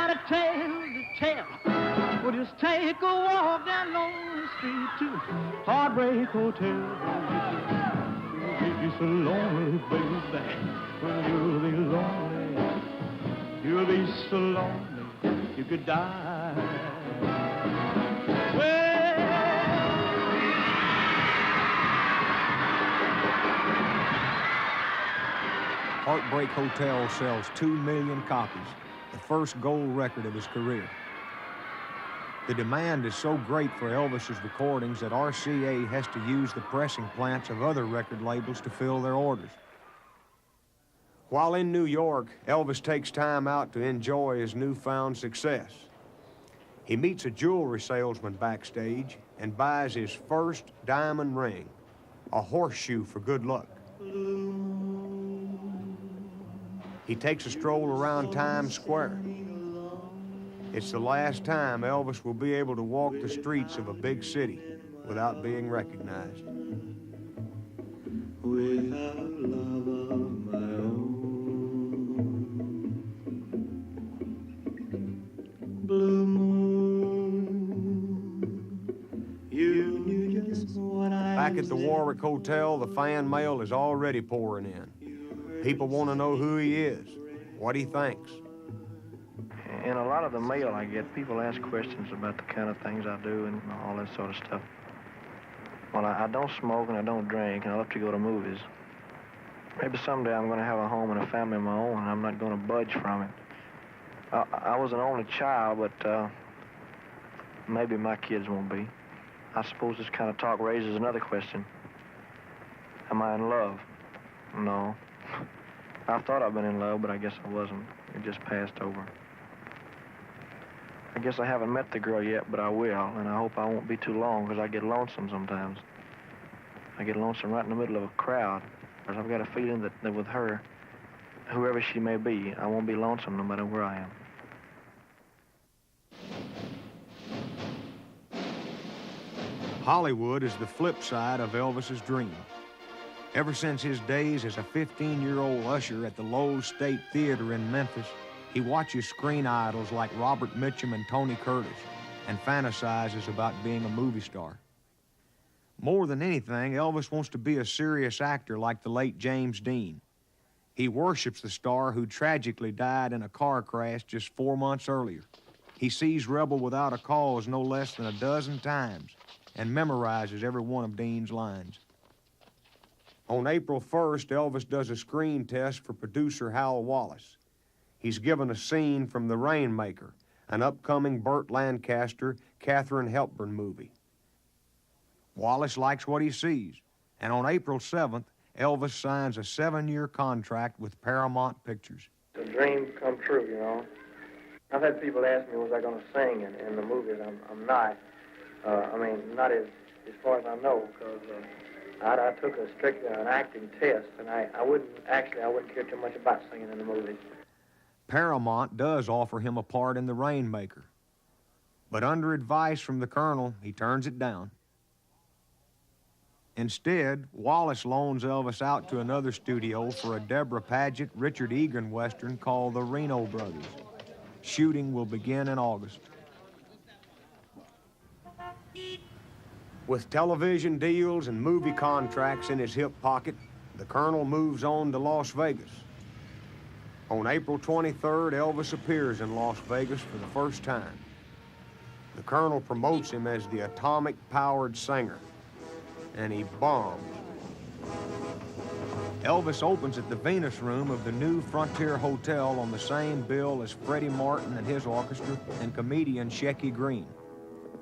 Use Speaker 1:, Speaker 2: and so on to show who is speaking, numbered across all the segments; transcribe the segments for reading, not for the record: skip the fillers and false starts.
Speaker 1: got a tale to tell. Well, just take a walk down Lonely Street to Heartbreak Hotel. You'll be so lonely, baby. Well, you'll be lonely. You'll be so lonely, you could die. Well,
Speaker 2: Heartbreak Hotel sells 2 million copies, the first gold record of his career. The demand is so great for Elvis's recordings that RCA has to use the pressing plants of other record labels to fill their orders. While in New York, Elvis takes time out to enjoy his newfound success. He meets a jewelry salesman backstage and buys his first diamond ring, a horseshoe for good luck. He takes a stroll around Times Square. It's the last time Elvis will be able to walk the streets of a big city without being recognized.
Speaker 3: Without love of my own, blue moon, you knew just what I
Speaker 2: Back at the Warwick Hotel, the fan mail is already pouring in. People want to know who he is, what he thinks.
Speaker 4: In a lot of the mail I get, people ask questions about the kind of things I do and all that sort of stuff. Well, I don't smoke and I don't drink, and I love to go to movies. Maybe someday I'm going to have a home and a family of my own, and I'm not going to budge from it. I was an only child, but maybe my kids won't be. I suppose this kind of talk raises another question. Am I in love? No. I thought I'd been in love, but I guess I wasn't. It just passed over. I guess I haven't met the girl yet, but I will, and I hope I won't be too long, because I get lonesome sometimes. I get lonesome right in the middle of a crowd, because I've got a feeling that with her, whoever she may be, I won't be lonesome no matter where I am.
Speaker 2: Hollywood is the flip side of Elvis's dream. Ever since his days as a 15-year-old usher at the Lowe's State Theater in Memphis, he watches screen idols like Robert Mitchum and Tony Curtis and fantasizes about being a movie star. More than anything, Elvis wants to be a serious actor like the late James Dean. He worships the star who tragically died in a car crash just 4 months earlier. He sees Rebel Without a Cause no less than a dozen times and memorizes every one of Dean's lines. On April 1st, Elvis does a screen test for producer Hal Wallace. He's given a scene from The Rainmaker, an upcoming Burt Lancaster, Katharine Hepburn movie. Wallace likes what he sees, and on April 7th, Elvis signs a 7-year contract with Paramount Pictures.
Speaker 4: The dream come true, you know. I've had people ask me, was I going to sing in the movies? I'm not. Not as far as I know, because I took strictly an acting test, and I wouldn't care too much about singing in the movies.
Speaker 2: Paramount does offer him a part in The Rainmaker, but under advice from the Colonel, he turns it down. Instead, Wallace loans Elvis out to another studio for a Deborah Paget, Richard Egan Western called The Reno Brothers. Shooting will begin in August. With television deals and movie contracts in his hip pocket, the Colonel moves on to Las Vegas. On April 23rd, Elvis appears in Las Vegas for the first time. The Colonel promotes him as the atomic-powered singer, and he bombs. Elvis opens at the Venus Room of the new Frontier Hotel on the same bill as Freddie Martin and his orchestra and comedian Shecky Green.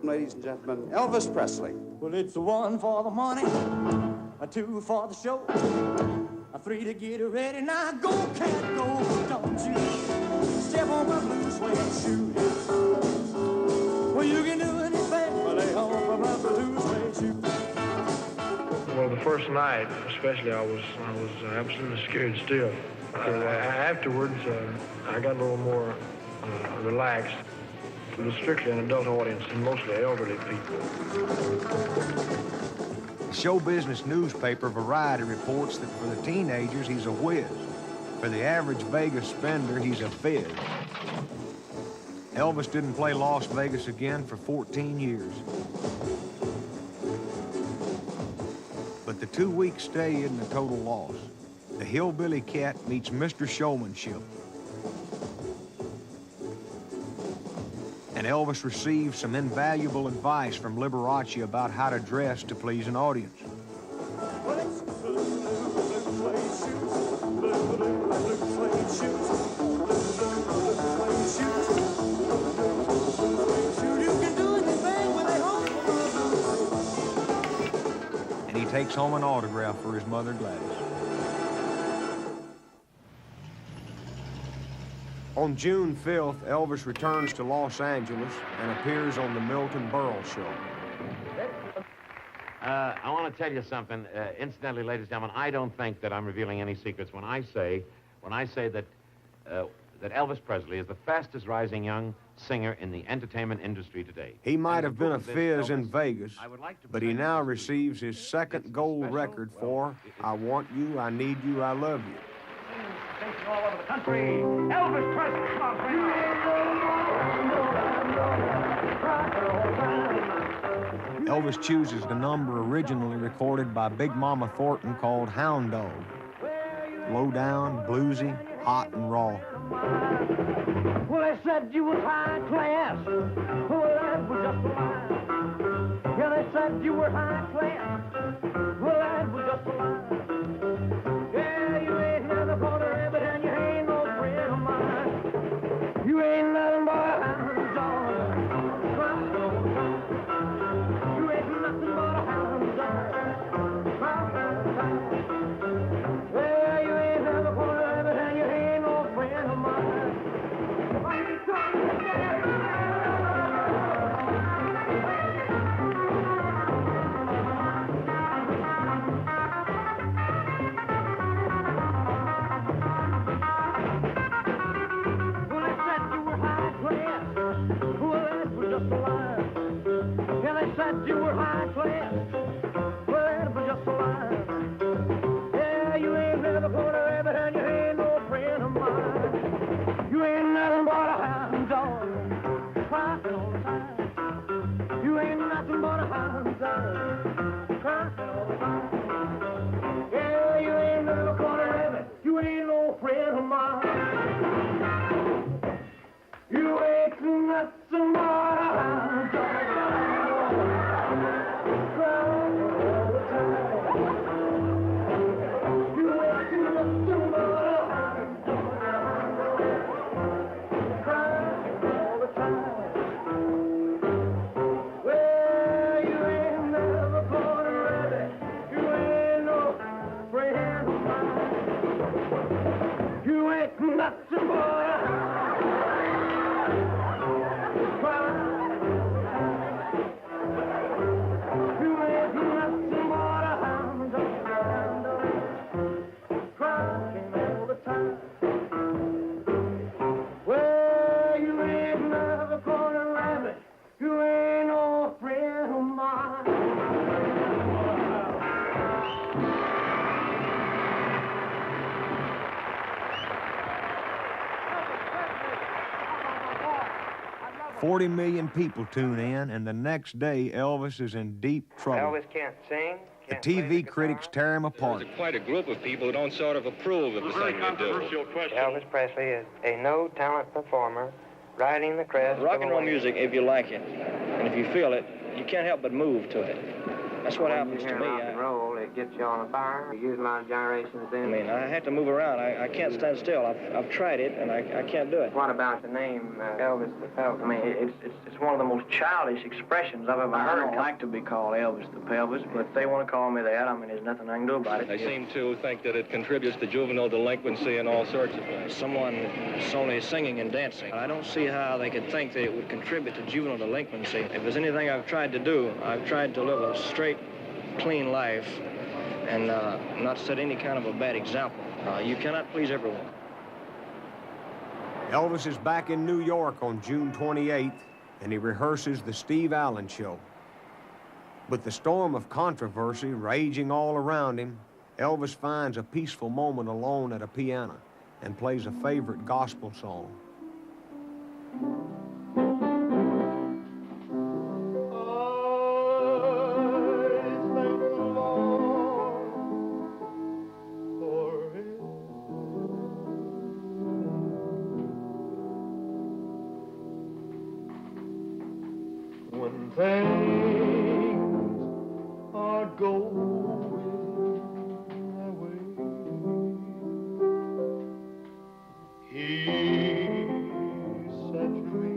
Speaker 5: Ladies and gentlemen, Elvis Presley.
Speaker 6: Well, it's a 1 for the money, a 2 for the show, a 3 to get ready. Now go, cat, go, don't you step on my blue suede shoe. Well, you can do anything but lay on my blue suede shoe.
Speaker 4: Well, the first night, especially, I was absolutely scared still. Afterwards, I got a little more relaxed. It was strictly an adult audience and mostly elderly people.
Speaker 2: The show business newspaper Variety reports that for the teenagers, he's a whiz. For the average Vegas spender, he's a fizz. Elvis didn't play Las Vegas again for 14 years. But the 2-week stay isn't a total loss. The hillbilly cat meets Mr. Showmanship. And Elvis received some invaluable advice from Liberace about how to dress to please an audience.
Speaker 6: Well, it's blue suede shoes, blue suede shoes, blue suede shoes. You can do anything when they home.
Speaker 2: And he takes home an autograph for his mother, Gladys. On June 5th, Elvis returns to Los Angeles and appears on the Milton Berle Show.
Speaker 7: I want to tell you something. Incidentally, ladies and gentlemen, I don't think that I'm revealing any secrets when I say that that Elvis Presley is the fastest rising young singer in the entertainment industry today.
Speaker 2: He might have been a fizz in Vegas, but he now receives his second gold record for I Want You, I Need You, I Love You.
Speaker 1: All over the country, Elvis Presley. Come on, bring it.
Speaker 2: Elvis chooses the number originally recorded by Big Mama Thornton called Hound Dog. Low down, bluesy, hot and raw.
Speaker 1: Well, they said you was high class. Well, that was just a lie. Yeah, they said you were high class. Well, that was just a lie. Yeah, you ain't never caught a rabbit and you ain't no friend of mine. You ain't nothing but a hound dog. You ain't nothing but a hound dog. Yeah, you ain't never caught a rabbit and you ain't no friend of mine. You were high class. Well, that was just a lie. Yeah, you ain't never caught a rabbit and you ain't no friend of mine. You ain't nothing but a hound dog, crying all the time. You ain't nothing but a hound dog, crying all the time. Yeah, you ain't never caught a rabbit. You ain't no friend of mine. You ain't nothing but a hound dog.
Speaker 2: $40 million people tune in, and the next day, Elvis is in deep trouble.
Speaker 4: Elvis can't sing.
Speaker 2: The TV critics tear him apart.
Speaker 8: There's quite a group of people who don't sort of approve of the thing they do.
Speaker 4: Elvis Presley is a no-talent performer, riding the crest.
Speaker 9: Rock and roll music, if you like it, and if you feel it, you can't help but move to it. That's what happens to me.
Speaker 4: Rock and roll, it gets you on fire. You use a lot of gyrations then.
Speaker 9: I mean, I have to move around. I can't stand still. I've tried it, and I can't do it.
Speaker 4: What about the name Elvis the Pelvis? I mean, it's one of the most childish expressions I've ever heard. I don't like to be called Elvis the Pelvis, but if they want to call me that, I mean, there's nothing I can do about it.
Speaker 8: They seem to think that it contributes to juvenile delinquency and all sorts of things.
Speaker 9: Someone is only singing and dancing. I don't see how they could think that it would contribute to juvenile delinquency. If there's anything I've tried to do, I've tried to live a straight, clean life and not set any kind of a bad example. You cannot please everyone.
Speaker 2: Elvis is back in New York on June 28th, and he rehearses the Steve Allen Show. With the storm of controversy raging all around him, Elvis finds a peaceful moment alone at a piano and plays a favorite gospel song.
Speaker 3: when things are going my way. He said to me,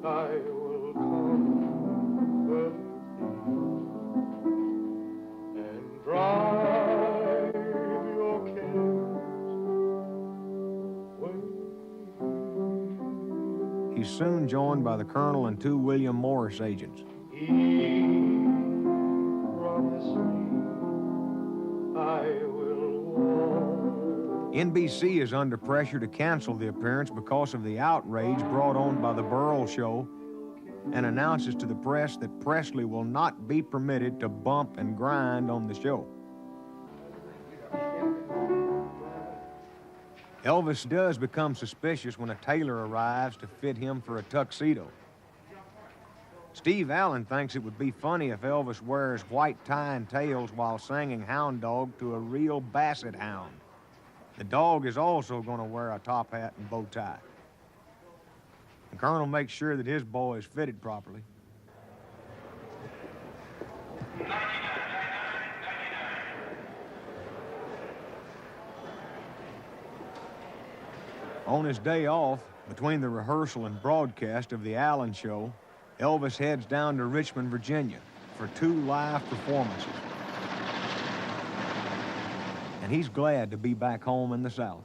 Speaker 3: I will comfort thee and drive your cares away.
Speaker 2: He's soon joined by the Colonel and 2 William Morris agents.
Speaker 3: He promised me I will walk.
Speaker 2: NBC is under pressure to cancel the appearance because of the outrage brought on by the Burl Show, and announces to the press that Presley will not be permitted to bump and grind on the show. Elvis does become suspicious when a tailor arrives to fit him for a tuxedo. Steve Allen thinks it would be funny if Elvis wears white tie and tails while singing Hound Dog to a real basset hound. The dog is also going to wear a top hat and bow tie. The Colonel makes sure that his boy is fitted properly. On his day off, between the rehearsal and broadcast of the Allen Show, Elvis heads down to Richmond, Virginia for 2 live performances. And he's glad to be back home in the South.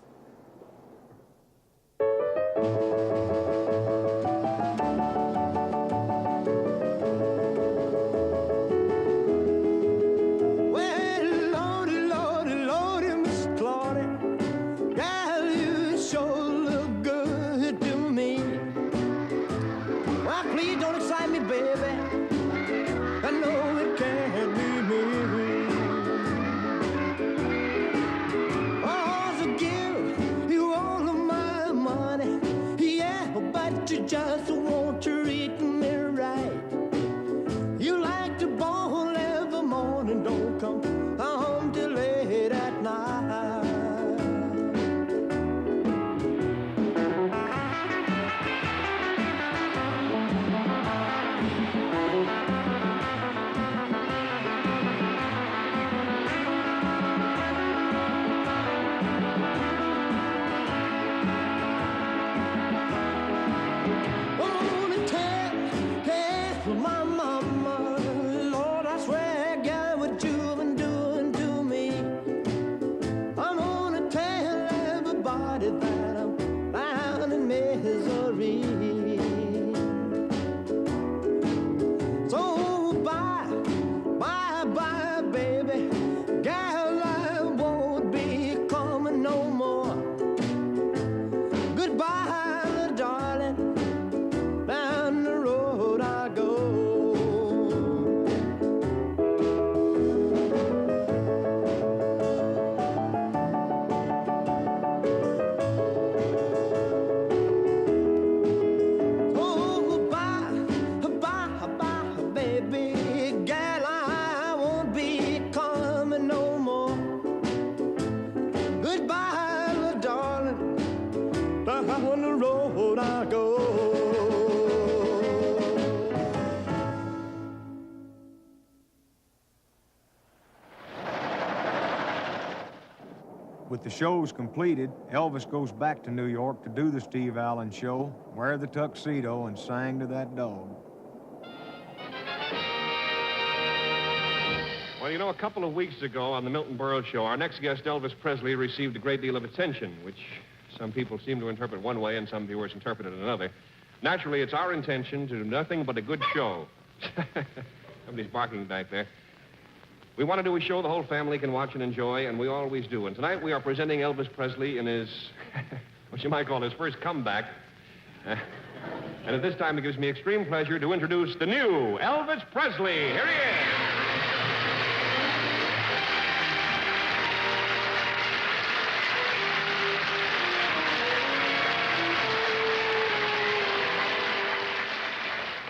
Speaker 6: Just want to treat me right. You like to ball every morning, don't come home till late at night.
Speaker 2: With the shows completed, Elvis goes back to New York to do the Steve Allen Show, wear the tuxedo, and sing to that dog.
Speaker 8: Well, you know, a couple of weeks ago on the Milton Berle Show, our next guest, Elvis Presley, received a great deal of attention, which some people seem to interpret one way and some viewers interpret it another. Naturally, it's our intention to do nothing but a good show. Somebody's barking back there. We want to do a show the whole family can watch and enjoy, and we always do. And tonight we are presenting Elvis Presley in his, what you might call his first comeback. And at this time, it gives me extreme pleasure to introduce the new Elvis Presley. Here he is.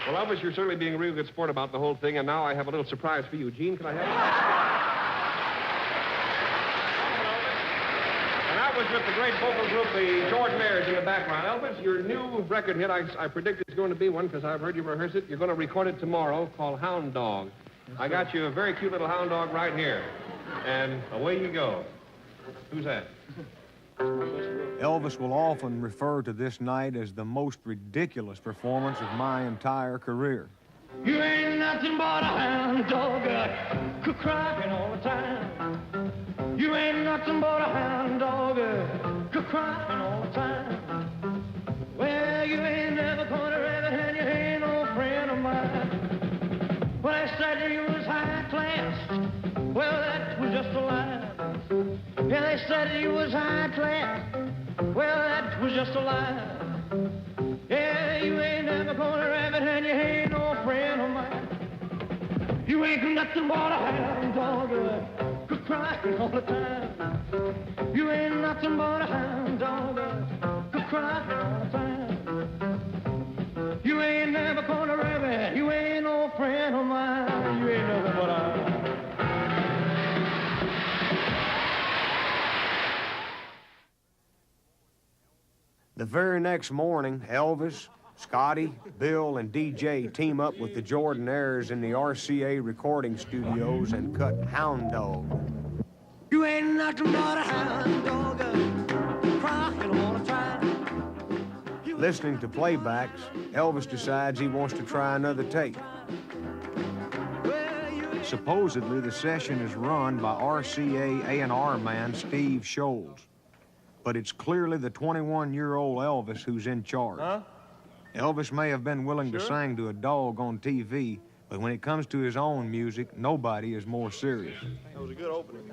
Speaker 8: Well, Elvis, you're certainly being a real good sport about the whole thing, and now I have a little surprise for you. Gene, can I have it? And that was with the great vocal group, the Jordanaires, in the background. Elvis, your new record hit, I predict it's going to be one because I've heard you rehearse it. You're going to record it tomorrow, called Hound Dog. I got you a very cute little hound dog right here. And away you go. Who's that?
Speaker 2: Elvis will often refer to this night as the most ridiculous performance of my entire career.
Speaker 1: You ain't nothing but a hound dog, crying all the time. You ain't nothing but a hound dog, crying all the time. Well, you ain't never gonna rabbit and you ain't no friend of mine. Well, I said you was high class. Well, that was just a lie. Yeah, they said you was high class. Well, that was just a lie. Yeah, you ain't never gonna rabbit and you ain't no friend of mine. You ain't nothing but a hound dog, crying all the time. You ain't nothing but a hound dog, crying all the time. You ain't never gonna rabbit, you ain't no friend of mine. You ain't nothing but a...
Speaker 2: The very next morning, Elvis, Scotty, Bill, and DJ team up with the Jordanaires in the RCA recording studios and cut Hound Dog.
Speaker 1: You ain't nothing but a hound dog, crying all the time.
Speaker 2: Listening to playbacks, Elvis decides he wants to try another take. Supposedly, the session is run by RCA A&R man Steve Scholes. But it's clearly the 21-year-old Elvis who's in charge.
Speaker 10: Huh?
Speaker 2: Elvis may have been willing to sing to a dog on TV, but when it comes to his own music, nobody is more serious.
Speaker 10: That was a good opening.